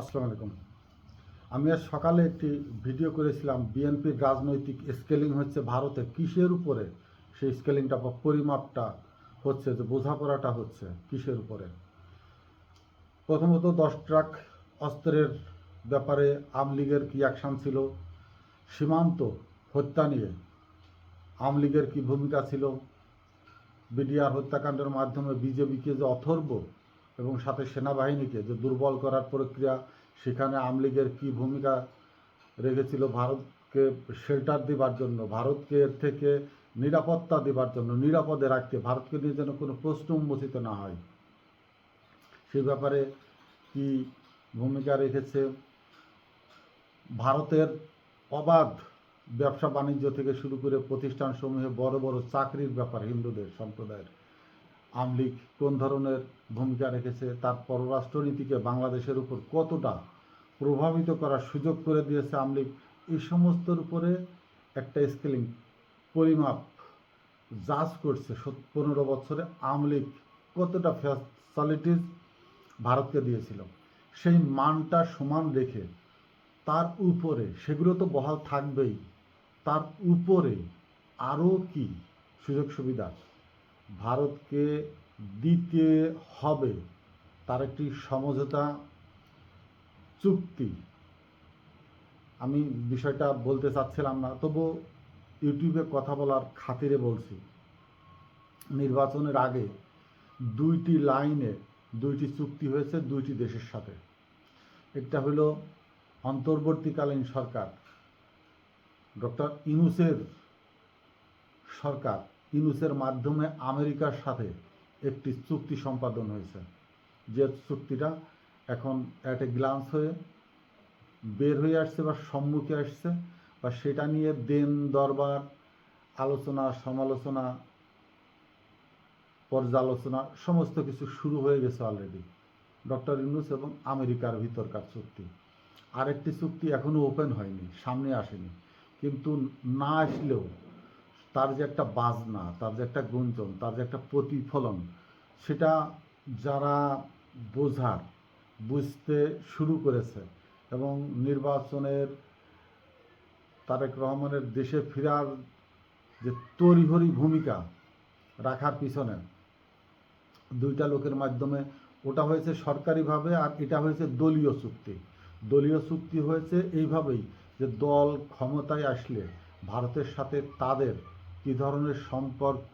আসসালামু আলাইকুম। আমি আজ সকালে একটি ভিডিও করেছিলাম, বিএনপির রাজনৈতিক স্কেলিং হচ্ছে ভারতে কিসের উপরে, সেই স্কেলিংটা বা পরিমাপটা হচ্ছে, যে বোঝাপড়াটা হচ্ছে কিসের উপরে। প্রথমত 10 ট্রাক অস্ত্রের ব্যাপারে আওয়ামী লীগের কী অ্যাকশান ছিল, সীমান্ত হত্যা নিয়ে আওয়ামী লীগের কী ভূমিকা ছিল, বিডিআর হত্যাকাণ্ডের মাধ্যমে বিজেপিকে যে অথর্ব এবং সাথে সেনাবাহিনীকে যে দুর্বল করার প্রক্রিয়া, সেখানে আওয়ামী লীগের কী ভূমিকা রেখেছিল, ভারতকে শেল্টার দেবার জন্য, ভারতকে এর থেকে নিরাপত্তা দেবার জন্য, নিরাপদে রাখতে, ভারতকে নিয়ে যেন কোনো প্রশ্ন উন্মোচিত না হয়, সেই ব্যাপারে কি ভূমিকা রেখেছে। ভারতের অবাধ ব্যবসা বাণিজ্য থেকে শুরু করে প্রতিষ্ঠানসমূহে বড় বড় চাকরির ব্যাপারে হিন্দুদের সম্প্রদায়ের আওয়ামী লীগ কোন ধরনের ভূমিকা রেখেছে, তার পররাষ্ট্রনীতিকে বাংলাদেশের উপর কতটা প্রভাবিত করার সুযোগ করে দিয়েছে আওয়ামী লীগ, এই সমস্তর উপরে একটা স্কেলিং পরিমাপ জাজ করছে 15 বছরে আওয়ামী লীগ কতটা ফ্যাসিলিটিস ভারতকে দিয়েছিল। সেই মানটা সমান রেখে তার উপরে, সেগুলো তো বহাল থাকবেই, তার উপরে আরও কি সুযোগ সুবিধা ভারতকে দিতে হবে, তার একটি সমঝোতা চুক্তি। আমি বিষয়টা বলতে চাচ্ছিলাম না, তবু ইউটিউবে কথা বলার খাতিরে বলছি। নির্বাচনের আগে 2টি লাইনে 2টি চুক্তি হয়েছে 2টি দেশের সাথে। একটা হলো অন্তর্বর্তীকালীন সরকার, ডক্টর ইউনূসের সরকার, ইউনূসের মাধ্যমে আমেরিকার সাথে একটি চুক্তি সম্পাদন হয়েছে, যে চুক্তিটা এখন অ্যাট এ গ্লান্স হয়ে বের হয়ে আসছে বা সম্মুখে আসছে, বা সেটা নিয়ে দেন দরবার, আলোচনা সমালোচনা, পর্যালোচনা সমস্ত কিছু শুরু হয়ে গেছে অলরেডি। ডক্টর ইউনূস এবং আমেরিকার ভিতরকার চুক্তি। আরেকটি চুক্তি এখনও ওপেন হয়নি, সামনে আসেনি, কিন্তু না আসলেও তার যে একটা বাজনা, তার যে একটা গুঞ্জন, তার যে একটা প্রতিফলন, সেটা যারা বুঝতে শুরু করেছে, এবং নির্বাচনের তারেক রহমানের দেশে ফেরার যে তড়িঘড়ি ভূমিকা রাখার পিছনে 2টা লোকের মাধ্যমে, ওটা হয়েছে সরকারিভাবে, আর এটা হয়েছে দলীয় চুক্তি। দলীয় চুক্তি হয়েছে এইভাবেই যে দল ক্ষমতায় আসলে ভারতের সাথে তাদের কী ধরনের সম্পর্ক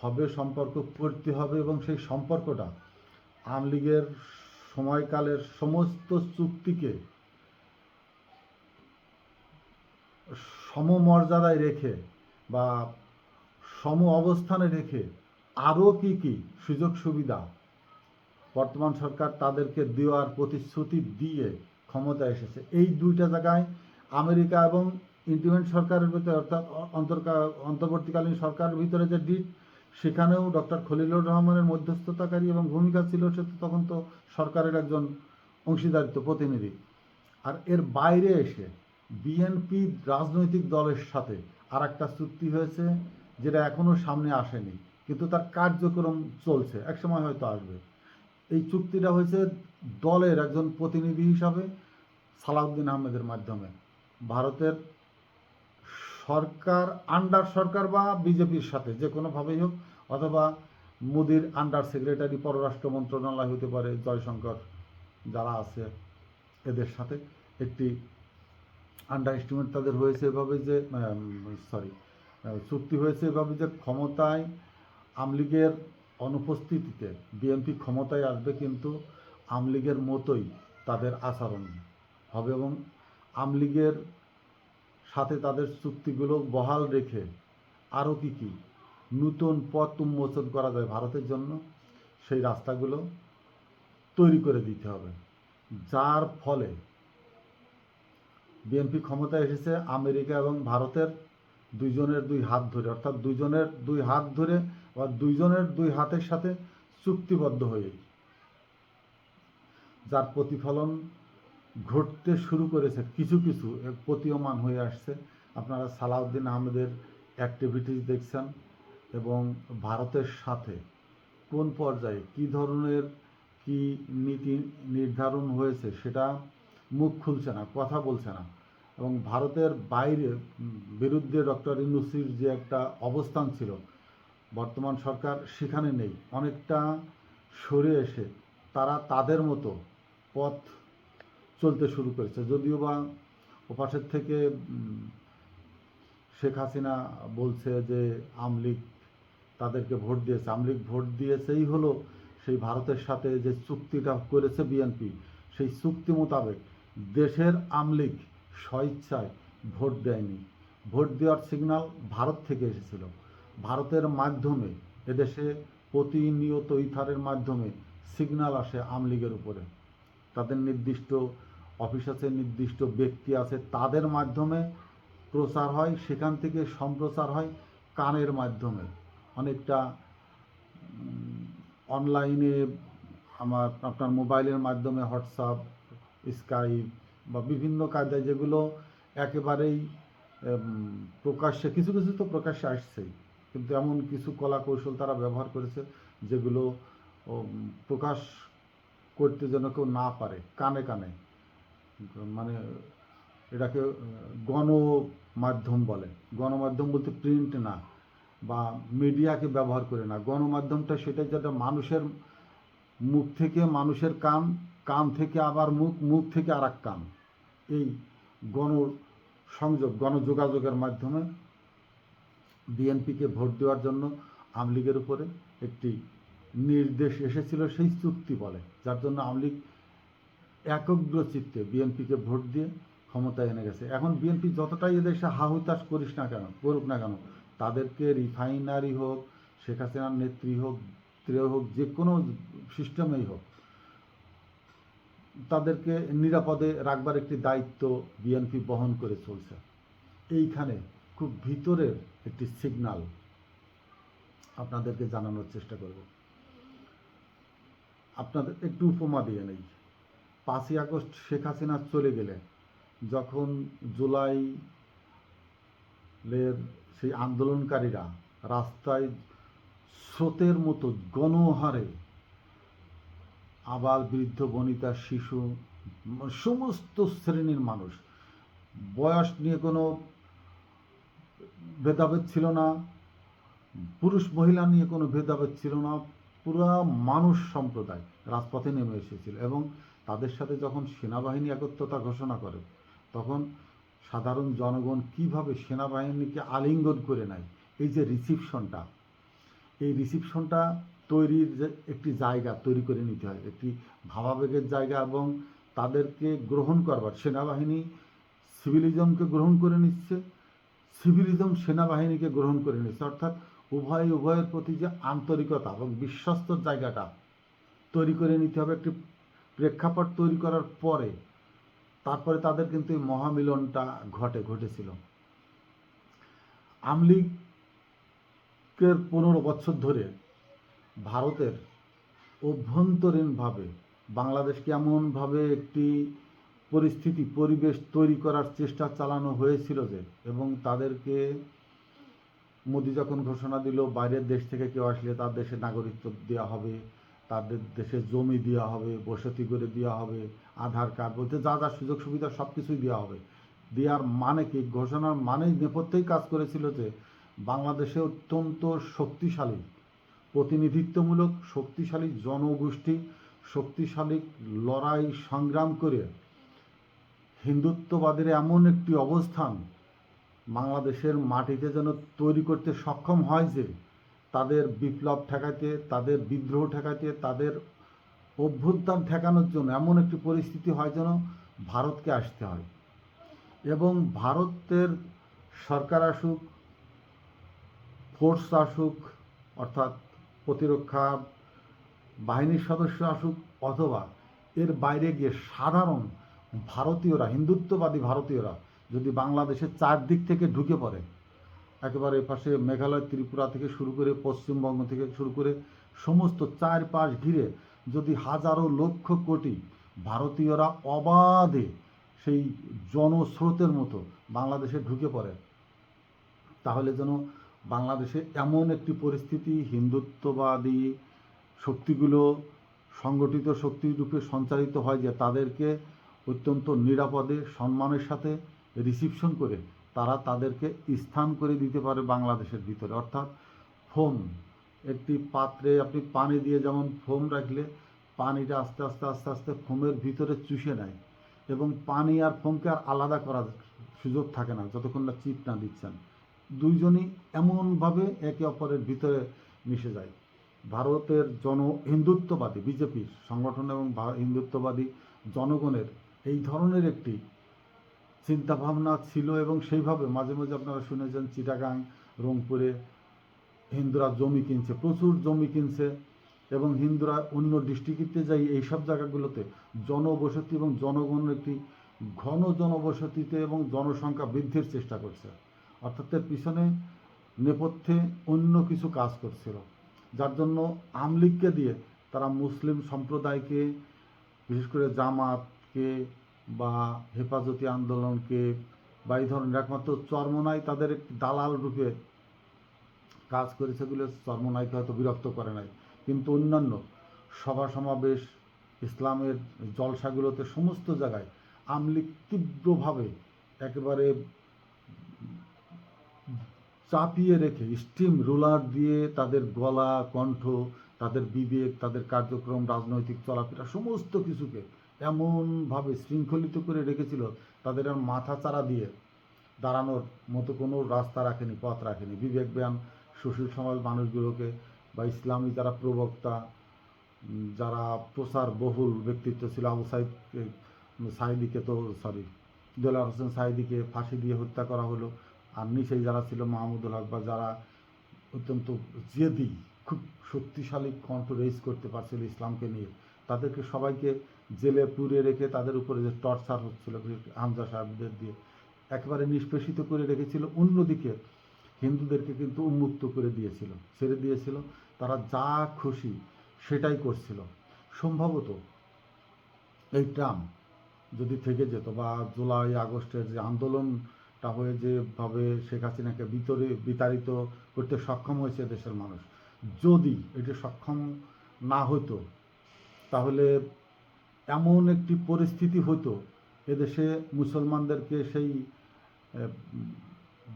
হবে, সম্পর্ক করতে হবে, এবং সেই সম্পর্কটা আওয়ামী লীগের সময়কালের সমস্ত চুক্তিকে সমমর্যাদায় রেখে বা সম অবস্থানে রেখে আরও কি কি সুযোগ সুবিধা বর্তমান সরকার তাদেরকে দেওয়ার প্রতিশ্রুতি দিয়ে ক্ষমতা এসেছে। এই 2টা জায়গায় আমেরিকা এবং ইন্টিমেন্ট সরকারের ভিতরে, অর্থাৎ অন্তর্বর্তীকালীন সরকারের ভিতরে যে ডিট, সেখানেও ডক্টর খলিলুর রহমানের মধ্যস্থতাকারী এবং ভূমিকা ছিল। সে তো তখন তো সরকারের একজন অংশীদারিত্ব প্রতিনিধি। আর এর বাইরে এসে বিএনপি রাজনৈতিক দলের সাথে আর একটা চুক্তি হয়েছে, যেটা এখনও সামনে আসেনি, কিন্তু তার কার্যক্রম চলছে, একসময় হয়তো আসবে। এই চুক্তিটা হয়েছে দলের একজন প্রতিনিধি হিসাবে সালাউদ্দিন আহমেদের মাধ্যমে ভারতের সরকার, আন্ডার সরকার বা বিজেপির সাথে যে কোনোভাবেই হোক, অথবা মোদির আন্ডার সেক্রেটারি পররাষ্ট্র মন্ত্রণালয় হতে পারে, জয়শঙ্কর যারা আছে, এদের সাথে একটি আন্ডারস্টিমেট তাদের হয়েছে এভাবে যে, চুক্তি হয়েছে এভাবে যে ক্ষমতায় আওয়ামী লীগের অনুপস্থিতিতে বিএনপি ক্ষমতায় আসবে, কিন্তু আওয়ামী লীগের মতোই তাদের আচরণ হবে, এবং আওয়ামী লীগের সাথে তাদের চুক্তিগুলো বহাল রেখে আরও কি কি নতুন পথ উন্মোচন করা যায় ভারতের জন্য, সেই রাস্তাগুলো তৈরি করে দিতে হবে। যার ফলে বিএনপি ক্ষমতায় এসেছে আমেরিকা এবং ভারতের দুইজনের 2 হাত ধরে, অর্থাৎ দুইজনের 2 হাত ধরে বা দুইজনের 2 হাতের সাথে চুক্তিবদ্ধ হয়ে, যার প্রতিফলন ঘটতে শুরু করেছে, কিছু কিছু প্রতীয়মান হয়ে আসছে। আপনারা সালাউদ্দিন আহমেদের অ্যাক্টিভিটিস দেখছেন, এবং ভারতের সাথে কোন পর্যায়ে কী ধরনের কি নীতি নির্ধারণ হয়েছে সেটা মুখ খুলছে না, কথা বলছে না। এবং ভারতের বাইরে বিরুদ্ধে ডক্টর ইউনূসের যে একটা অবস্থান ছিল, বর্তমান সরকার সেখানে নেই, অনেকটা সরে এসে তারা তাদের মতো পথ চলতে শুরু করেছে। যদিও বা ওপাশের থেকে শেখ হাসিনা বলছে যে আমলিগ তাদেরকে ভোট দিয়েছে, আমলিগ ভোট দিয়েছেই হলো সেই ভারতের সাথে যে চুক্তিটা করেছে বিএনপি, সেই চুক্তি মোতাবেক দেশের আমলিগ স্বইচ্ছায় ভোট দেয়নি। ভোট দেওয়ার সিগন্যাল ভারত থেকে এসেছিল। ভারতের মাধ্যমে এদেশে প্রতিনিয়ত ইথারের মাধ্যমে সিগন্যাল আসে আমলিগের উপরে। তাদের নির্দিষ্ট অফিস আছে, নির্দিষ্ট ব্যক্তি আছে, তাদের মাধ্যমে প্রচার হয়, সেখান থেকে সম্প্রচার হয় কানের মাধ্যমে। অনেকটা অনলাইনে আপনার মোবাইলের মাধ্যমে হোয়াটসঅ্যাপ, স্কাইপ বা বিভিন্ন কায়দায় যেগুলো একেবারেই প্রকাশ্যে, কিছু কিছু তো প্রকাশ্যে আসছেই, কিন্তু এমন কিছু কলা কৌশল তারা ব্যবহার করেছে যেগুলো প্রকাশ করতে যেন কেউ না পারে, কানে কানে, মানে এটাকে গণমাধ্যম বলে। গণমাধ্যম বলতে প্রিন্ট না বা মিডিয়াকে ব্যবহার করে না, গণমাধ্যমটা সেটা যেটা মানুষের মুখ থেকে মানুষের কান, কান থেকে আবার মুখ, মুখ থেকে আর এক কান, এই গণসংযোগ, গণযোগাযোগের মাধ্যমে বিএনপিকে ভোট দেওয়ার জন্য আমলিগের উপরে একটি নির্দেশ এসেছিল, সেই চুক্তি বলে, যার জন্য আমলিগ একগ্র চিত্তে বিএনপিকে ভোট দিয়ে ক্ষমতায় এনে গেছে। এখন বিএনপি যতটাই এদেশে হাহুতাশ করিস না কেন, করুক না কেন, তাদেরকে রিফাইনারি হোক, শেখ হাসিনার নেত্রী হোক, হোক, যে কোনো সিস্টেমেই হোক, তাদেরকে নিরাপদে রাখবার একটি দায়িত্ব বিএনপি বহন করে চলছে। এইখানে খুব ভিতরের একটি সিগন্যাল আপনাদেরকে জানানোর চেষ্টা করব। আপনাদের একটু উপমা দিয়ে নেই। 5ই আগস্ট শেখ হাসিনা চলে গেলে, যখন জুলাইয়ের সেই আন্দোলনকারীরা রাস্তায় স্রোতের মতো গণহারে আবাল বৃদ্ধ বনিতা শিশু সমস্ত শ্রেণীর মানুষ, বয়স নিয়ে কোনো ভেদাভেদ ছিল না, পুরুষ মহিলা নিয়ে কোনো ভেদাভেদ ছিল না, পুরা মানুষ সম্প্রদায় রাজপথে নেমে এসেছিল। এবং তাদের সাথে যখন সেনাবাহিনী একত্রতা ঘোষণা করে, তখন সাধারণ জনগণ কিভাবে সেনাবাহিনীকে আলিঙ্গন করে নেয়। এই যে রিসিপশনটা, এই রিসিপশনটা তৈরির যে একটি জায়গা তৈরি করে নিতে হয়, একটি ভাবাবেগের জায়গা, এবং তাদেরকে গ্রহণ করবার, সেনাবাহিনী সিভিলিজমকে গ্রহণ করে নিচ্ছে, সিভিলিজম সেনাবাহিনীকে গ্রহণ করে নিচ্ছে, অর্থাৎ উভয়ের প্রতি যে আন্তরিকতা এবং বিশ্বস্তর জায়গাটা তৈরি করে নিতে হবে। একটি প্রেক্ষাপট তৈরি করার পরে তারপরে তাদের কিন্তু এই মহামিলনটা ঘটেছিল। আমলিগের 15 বছর ধরে ভারতের অভ্যন্তরীণভাবে বাংলাদেশকে এমনভাবে একটি পরিবেশ তৈরি করার চেষ্টা চালানো হয়েছিল যে, এবং তাদেরকে মোদি যখন ঘোষণা দিল বাইরের দেশ থেকে কেউ আসলে তার দেশে নাগরিকত্ব দেওয়া হবে, তাদের দেশে জমি দেওয়া হবে, বসতি করে দেওয়া হবে, আধার কার্ড বলতে যা যা সুযোগ সুবিধা সব কিছুই দেওয়া হবে। দেওয়ার মানে কি, ঘোষণার মানেই নেপথ্যেই কাজ করেছিল যে বাংলাদেশে অত্যন্ত শক্তিশালী প্রতিনিধিত্বমূলক, শক্তিশালী জনগোষ্ঠী, শক্তিশালী লড়াই সংগ্রাম করে হিন্দুত্ববাদের এমন একটি অবস্থান বাংলাদেশের মাটিতে যেন তৈরি করতে সক্ষম হয় যে তাদের বিপ্লব ঠেকাইতে, তাদের বিদ্রোহ ঠেকাইতে, তাদের অভ্যুত্থান ঠেকানোর জন্য এমন একটি পরিস্থিতি হয় যেন ভারতকে আসতে হয়। এবং ভারতের সরকার আসুক, ফোর্স আসুক, অর্থাৎ প্রতিরক্ষা বাহিনীর সদস্য আসুক, অথবা এর বাইরে গিয়ে সাধারণ ভারতীয়রা, হিন্দুত্ববাদী ভারতীয়রা যদি বাংলাদেশের চারদিক থেকে ঢুকে পড়ে, একেবারে পাশে মেঘালয়, ত্রিপুরা থেকে শুরু করে পশ্চিমবঙ্গ থেকে শুরু করে সমস্ত চারপাশ ঘিরে যদি হাজারো লক্ষ কোটি ভারতীয়রা অবাধে সেই জনস্রোতের মতো বাংলাদেশে ঢুকে পড়ে, তাহলে যেন বাংলাদেশে এমন একটি পরিস্থিতি হিন্দুত্ববাদী শক্তিগুলো সংগঠিত শক্তি রূপে সঞ্চারিত হয়, যে তাদেরকে অত্যন্ত নিরাপদে সম্মানের সাথে রিসিপশন করে তারা তাদেরকে স্থান করে দিতে পারে বাংলাদেশের ভিতরে। অর্থাৎ ফোম, একটি পাত্রে আপনি পানি দিয়ে যেমন ফোম রাখলে পানিটা আস্তে আস্তে আস্তে আস্তে ফোমের ভিতরে চুষে নেয়, এবং পানি আর ফোমকে আর আলাদা করার সুযোগ থাকে না যতক্ষণ না চিপ না দিচ্ছেন। দুইজনই এমনভাবে একে অপরের ভিতরে মিশে যায়। ভারতের হিন্দুত্ববাদী বিজেপির সংগঠন এবং হিন্দুত্ববাদী জনগণের এই ধরনের একটি চিন্তাভাবনা ছিল, এবং সেইভাবে মাঝে মাঝে আপনারা শুনেছেন চিটাগাং, রংপুরে হিন্দুরা জমি কিনছে, প্রচুর জমি কিনছে, এবং হিন্দুরা অন্য ডিস্ট্রিক্টে যাই এইসব জায়গাগুলোতে জনবসতি এবং জনগণের একটি ঘন জনবসতিতে এবং জনসংখ্যা বৃদ্ধির চেষ্টা করছে। অর্থাৎ এর পিছনে নেপথ্যে অন্য কিছু কাজ করছিল, যার জন্য আওয়ামী লীগকে দিয়ে তারা মুসলিম সম্প্রদায়কে, বিশেষ করে জামাতকে বা হেফাজতি আন্দোলনকে বা এই ধরনের, একমাত্র চরমোনাই তাদের একটি দালাল রূপে কাজ করেছে বলে চরমোনাইকে হয়তো বিরক্ত করে নাই, কিন্তু অন্যান্য সভা সমাবেশ, ইসলামের জলসাগুলোতে সমস্ত জায়গায় আওয়ামী লীগ তীব্রভাবে একেবারে চাপিয়ে রেখে স্টিম রোলার দিয়ে তাদের গলা, কণ্ঠ, তাদের বিবেক, তাদের কার্যক্রম, রাজনৈতিক চলাফেরা সমস্ত কিছুকে এমনভাবে শৃঙ্খলিত করে রেখেছিল, তাদের আর মাথা চারা দিয়ে দাঁড়ানোর মতো কোনো রাস্তা রাখেনি, পথ রাখেনি। বিবেকবান সুশীল সমাজ মানুষগুলোকে বা ইসলামী যারা প্রবক্তা, যারা প্রচার বহুল ব্যক্তিত্ব ছিল, আবু সাইদিকে তো দেলোয়ার হোসেন সাইদিকে ফাঁসি দিয়ে হত্যা করা হলো, আর নিচেই যারা ছিল মাহমুদুল হক বা যারা অত্যন্ত জেদি, খুব শক্তিশালী কণ্ঠ রেজ করতে পারছিল ইসলামকে নিয়ে, তাদেরকে সবাইকে জেলে পুরে রেখে তাদের উপরে যে টর্চার হচ্ছিল হামজা সাহেবদের দিয়ে একেবারে নিষ্পেষিত করে রেখেছিল। অন্যদিকে হিন্দুদেরকে কিন্তু উন্মুক্ত করে দিয়েছিল, ছেড়ে দিয়েছিল, তারা যা খুশি সেটাই করছিল। সম্ভবত এই ট্রাম যদি থেকে যেত, বা জুলাই আগস্টের যে আন্দোলনটা হয়ে যেভাবে শেখ হাসিনাকে বিতাড়িত করতে সক্ষম হয়েছে দেশের মানুষ, যদি এটা সক্ষম না হতো, তাহলে এমন একটি পরিস্থিতি হতো এদেশে মুসলমানদেরকে সেই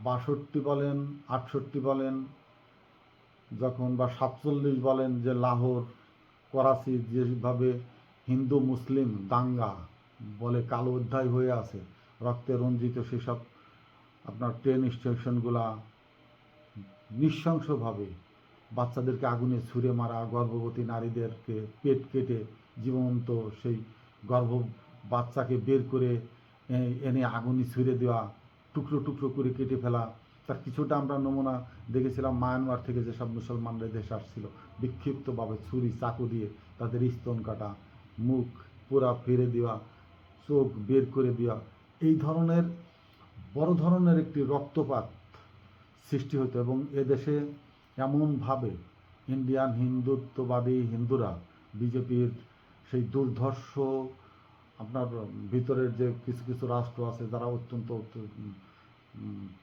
62 বলেন, 68 বলেন যখন, বা 47 বলেন, যে লাহোর, করাচি যেভাবে হিন্দু মুসলিম দাঙ্গা বলে কালো অধ্যায় হয়ে আছে, রক্তে রঞ্জিত সেসব আপনার ট্রেন স্টেশনগুলা নৃশংসভাবে বাচ্চাদেরকে আগুনে ছুঁড়ে মারা, গর্ভবতী নারীদেরকে পেট কেটে জীবন্ত সেই বাচ্চাকে বের করে এনে আগুনে ছুঁড়ে দেওয়া, টুকরো টুকরো করে কেটে ফেলা, তার কিছুটা আমরা নমুনা দেখেছিলাম মায়ানমার থেকে যেসব মুসলমানরা দেশে আসছিল, বিক্ষিপ্তভাবে ছুরি চাকু দিয়ে তাদের স্তন কাটা, মুখ পুরা ফেরে দেওয়া, চোখ বের করে দেওয়া, এই ধরনের বড় ধরনের একটি রক্তপাত সৃষ্টি হতো। এবং এদেশে এমনভাবে ইন্ডিয়ান হিন্দুত্ববাদী হিন্দুরা, বিজেপির সেই দুর্ধর্ষ আপনার ভিতরের যে কিছু কিছু রাষ্ট্র আছে যারা অত্যন্ত,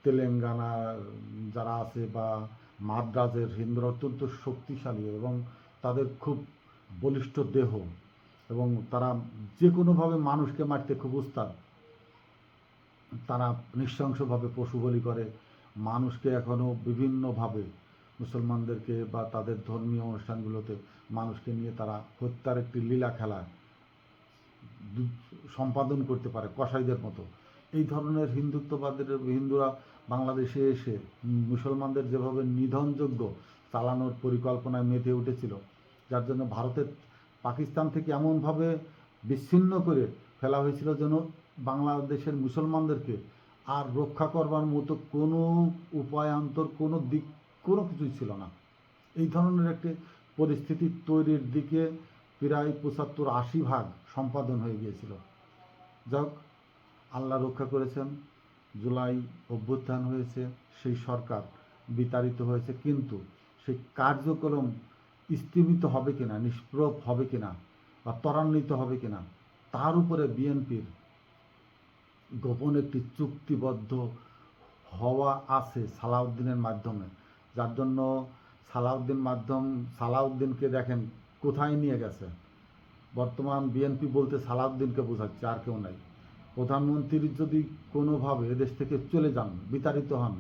তেলেঙ্গানা যারা আছে বা মাদ্রাজের হিন্দুরা অত্যন্ত শক্তিশালী এবং তাদের খুব বলিষ্ঠ দেহ, এবং তারা যে কোনোভাবে মানুষকে মারতে খুব উস্তাদ। তারা নৃশংসভাবে পশু বলি করে, মানুষকে এখনও বিভিন্নভাবে মুসলমানদেরকে বা তাদের ধর্মীয় অনুষ্ঠানগুলোতে মানুষকে নিয়ে তারা হত্যার একটি লীলা খেলা সম্পাদন করতে পারে কসাইদের মতো। এই ধরনের হিন্দুরা বাংলাদেশে এসে মুসলমানদের যেভাবে নিধনযজ্ঞ চালানোর পরিকল্পনায় মেতে উঠেছিল, যার জন্য ভারতের পাকিস্তান থেকে এমনভাবে বিচ্ছিন্ন করে ফেলা হয়েছিল যেন বাংলাদেশের মুসলমানদেরকে আর রক্ষা করবার মতো কোনো উপায়ান্তর, কোনো দিক, কোনো কিছুই ছিল না। এই ধরনের একটি পরিস্থিতি তৈরির দিকে প্রায় 75-80% সম্পাদন হয়ে গিয়েছিল। যাক, আল্লাহ রক্ষা করেছেন, জুলাই অভ্যুত্থান হয়েছে, সেই সরকার বিতাড়িত হয়েছে, কিন্তু সেই কার্যক্রম স্থগিত হবে কিনা, নিষ্প্রভ হবে কিনা বা ত্বরান্বিত হবে কিনা, তার উপরে বিএনপির গোপন একটি চুক্তিবদ্ধ হওয়া আছে সালাউদ্দিনের মাধ্যমে, যার জন্য সালাউদ্দিনকে দেখেন কোথায় নিয়ে গেছে, বর্তমান বিএনপি বলতে সালাউদ্দিনকে বোঝাচ্ছে, আর কেউ নাই। প্রধানমন্ত্রী যদি কোনোভাবে এদেশ থেকে চলে যান, বিতাড়িত হন,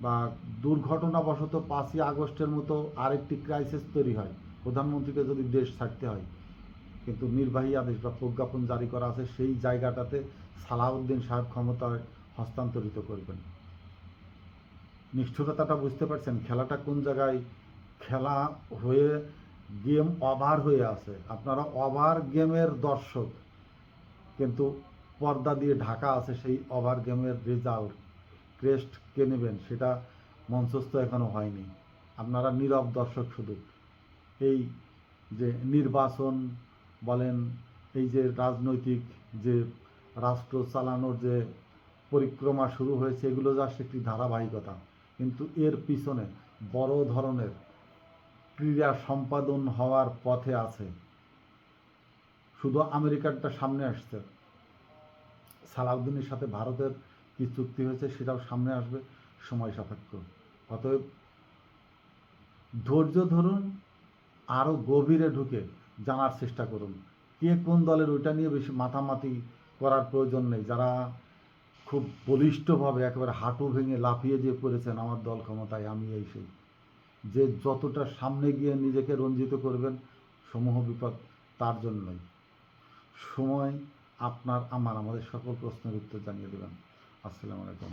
বা দুর্ঘটনাবশত 5ই আগস্টের মতো আরেকটি ক্রাইসিস তৈরি হয়, প্রধানমন্ত্রীকে যদি দেশ ছাড়তে হয়, কিন্তু নির্বাহী আদেশ বা প্রজ্ঞাপন জারি করা আছে, সেই জায়গাটাতে সালাউদ্দিন সাহেব ক্ষমতায় হস্তান্তরিত করবেন। নিষ্ঠুরতাটা বুঝতে পারছেন? খেলাটা কোন জায়গায় খেলা হয়ে গেম ওভার হয়ে আছে, আপনারা ওভার গেমের দর্শক, কিন্তু পর্দা দিয়ে ঢাকা আছে সেই ওভার গেমের রেজাল্ট, ক্রেস্ট কে নেবেন সেটা মঞ্চস্থ এখনো হয়নি। আপনারা নীরব দর্শক শুধু। এই যে নির্বাচন বলেন, এই যে রাজনৈতিক যে রাষ্ট্র চালানোর যে পরিক্রমা শুরু হয়েছে, এগুলো জাস্ট একটি ধারাবাহিকতা, কিন্তু এর পিছনে বড় ধরনের ক্রীড়া সম্পাদন হওয়ার পথে আছে। শুধু আমেরিকারটা সামনে আসছে, সালাউদ্দিনের সাথে ভারতের কি চুক্তি হয়েছে সেটাও সামনে আসবে, সময় সাপেক্ষ। অতএব ধৈর্য ধরুন, আরও গভীরে ঢুকে জানার চেষ্টা করুন কে কোন দলের, ওইটা নিয়ে বেশি মাথামাতি করার প্রয়োজন নেই। যারা খুব বলিষ্ঠভাবে একেবারে হাঁটু ভেঙে লাফিয়ে যে পড়েছেন আমার দল ক্ষমতায়, আমি এই সেই, যে যতটা সামনে গিয়ে নিজেকে রঞ্জিত করবেন সমূহ বিপদ তার জন্যই। সময় আপনার আমাদের সকল প্রশ্নের উত্তর জানিয়ে দেবেন। আসসালামু আলাইকুম।